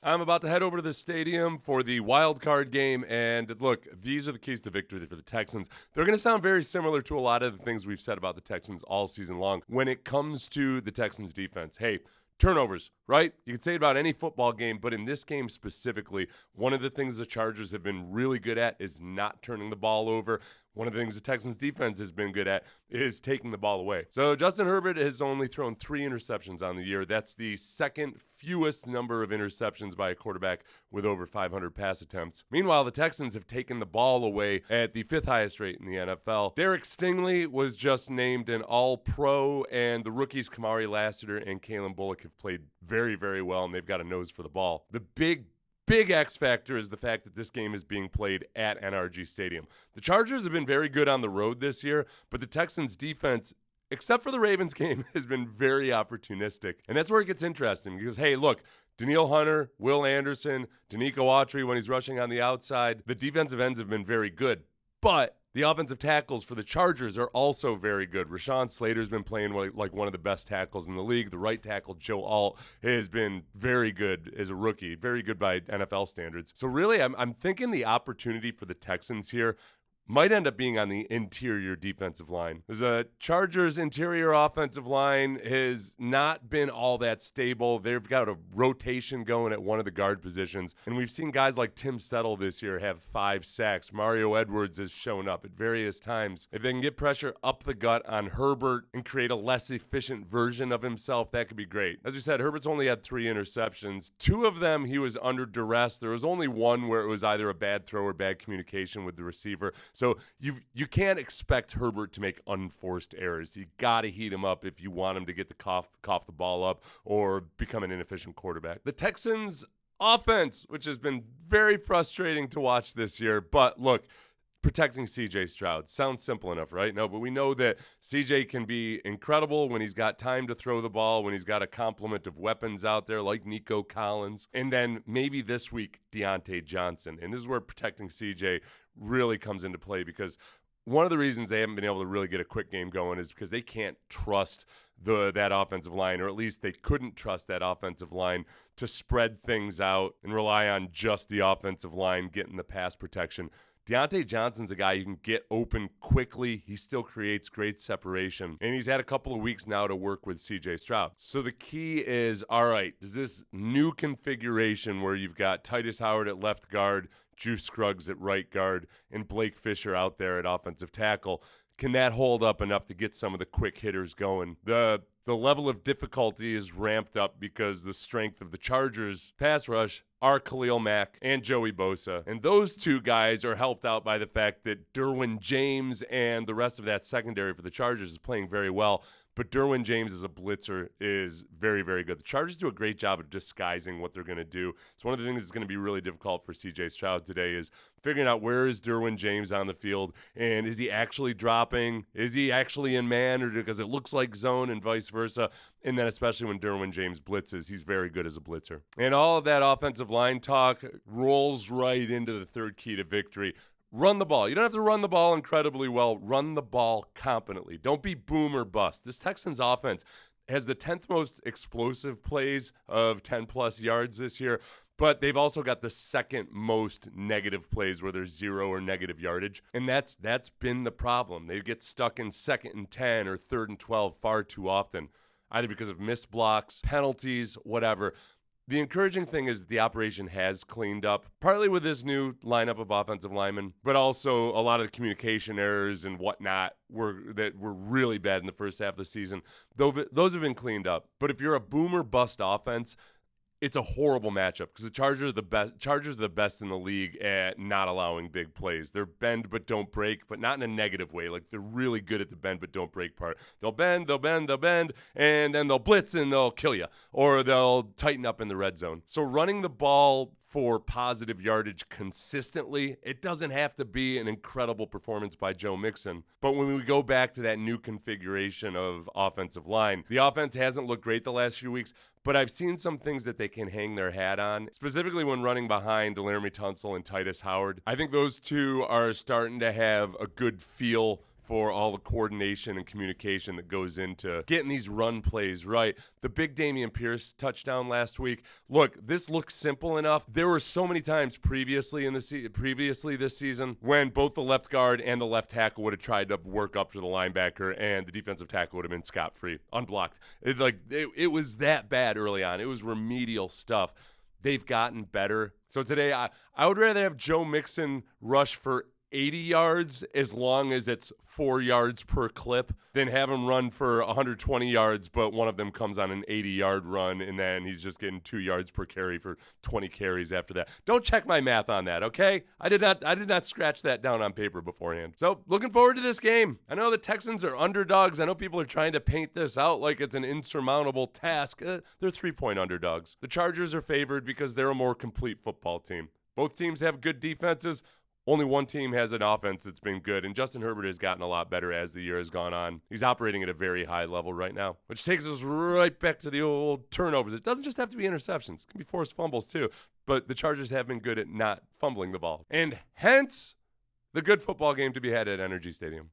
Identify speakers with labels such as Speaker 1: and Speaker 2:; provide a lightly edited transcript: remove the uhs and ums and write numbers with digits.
Speaker 1: I'm about to head over to the stadium for the wildcard game, and look, these are the keys to victory for the Texans. They're going to sound very similar to a lot of the things we've said about the Texans all season long when it comes to the Texans defense. Hey, turnovers, right? You can say it about any football game, but in this game specifically, one of the things the Chargers have been really good at is not turning the ball over. One of the things the Texans defense has been good at is taking the ball away. So Justin Herbert has only thrown 3 interceptions on the year. That's the second fewest number of interceptions by a quarterback with over 500 pass attempts. Meanwhile, the Texans have taken the ball away at the 5th highest rate in the NFL. Derek Stingley was just named an All-Pro, and the rookies Kamari Lassiter and Kalen Bullock have played very, very well, and they've got a nose for the ball. The big X factor is the fact that this game is being played at NRG Stadium. The Chargers have been very good on the road this year, but the Texans defense, except for the Ravens game, has been very opportunistic. And that's where it gets interesting because, hey, look, Danielle Hunter, Will Anderson, Danico Autry when he's rushing on the outside, the defensive ends have been very good. But the offensive tackles for the Chargers are also very good. Rashawn Slater's been playing like one of the best tackles in the league. The right tackle, Joe Alt, has been very good as a rookie, very good by NFL standards. So really, I'm thinking the opportunity for the Texans here might end up being on the interior defensive line. The Chargers' interior offensive line has not been all that stable. They've got a rotation going at one of the guard positions, and we've seen guys like Tim Settle this year have 5 sacks. Mario Edwards has shown up at various times. If they can get pressure up the gut on Herbert and create a less efficient version of himself, that could be great. As we said, Herbert's only had 3 interceptions. 2 of them, he was under duress. There was only one where it was either a bad throw or bad communication with the receiver. So you can't expect Herbert to make unforced errors. You got to heat him up if you want him to get the cough the ball up or become an inefficient quarterback. The Texans offense, which has been very frustrating to watch this year, but look, protecting C.J. Stroud. Sounds simple enough, right? No, but we know that C.J. can be incredible when he's got time to throw the ball, when he's got a complement of weapons out there like Nico Collins, and then maybe this week, Deontay Johnson. And this is where protecting C.J. really comes into play because one of the reasons they haven't been able to really get a quick game going is because they can't trust that offensive line, or at least they couldn't trust that offensive line to spread things out and rely on just the offensive line getting the pass protection. Deontay Johnson's a guy you can get open quickly. He still creates great separation. And he's had a couple of weeks now to work with C.J. Stroud. So the key is, all right, does this new configuration where you've got Titus Howard at left guard, Juice Scruggs at right guard, and Blake Fisher out there at offensive tackle, can that hold up enough to get some of the quick hitters going? The level of difficulty is ramped up because the strength of the Chargers pass rush are Khalil Mack and Joey Bosa. And those two guys are helped out by the fact that Derwin James and the rest of that secondary for the Chargers is playing very well. But Derwin James as a blitzer is very, very good. The Chargers do a great job of disguising what they're going to do. It's one of the things that's going to be really difficult for C.J. Stroud today is figuring out where is Derwin James on the field, and is he actually dropping? Is he actually in man, or because it looks like zone and vice versa? And then especially when Derwin James blitzes, he's very good as a blitzer. And all of that offensive line talk rolls right into the third key to victory. Run the ball. You don't have to run the ball incredibly well. Run the ball competently. Don't be boom or bust. This Texans offense has the 10th most explosive plays of 10-plus yards this year, but they've also got the second most negative plays where there's 0 or negative yardage, and that's been the problem. They get stuck in 2nd and 10 or 3rd and 12 far too often, either because of missed blocks, penalties, whatever. The encouraging thing is that the operation has cleaned up, partly with this new lineup of offensive linemen, but also a lot of the communication errors and whatnot were really bad in the first half of the season. Those have been cleaned up. But if you're a boomer bust offense, it's a horrible matchup because the Chargers are the best in the league at not allowing big plays. They're bend but don't break, but not in a negative way. Like, they're really good at the bend but don't break part. They'll bend, and then they'll blitz and they'll kill you, or they'll tighten up in the red zone. So running the ball for positive yardage consistently, it doesn't have to be an incredible performance by Joe Mixon. But when we go back to that new configuration of offensive line, the offense hasn't looked great the last few weeks, but I've seen some things that they can hang their hat on, specifically when running behind Laramie Tunsil and Titus Howard. I think those two are starting to have a good feel for all the coordination and communication that goes into getting these run plays right. The big Dameon Pierce touchdown last week. Look, this looks simple enough. There were so many times previously this season when both the left guard and the left tackle would have tried to work up to the linebacker, and the defensive tackle would have been scot-free, unblocked. It was that bad early on. It was remedial stuff. They've gotten better. So today, I would rather have Joe Mixon rush for 80 yards as long as it's 4 yards per clip than have him run for 120 yards, but one of them comes on an 80-yard run, and then he's just getting 2 yards per carry for 20 carries after that. Don't check my math on that, okay? I did not scratch that down on paper beforehand. So looking forward to this game. I know the Texans are underdogs. I know people are trying to paint this out like it's an insurmountable task. They're 3-point underdogs. The Chargers are favored because they're a more complete football team. Both teams have good defenses. Only one team has an offense that's been good, and Justin Herbert has gotten a lot better as the year has gone on. He's operating at a very high level right now, which takes us right back to the old turnovers. It doesn't just have to be interceptions. It can be forced fumbles too, but the Chargers have been good at not fumbling the ball, and hence the good football game to be had at Energy Stadium.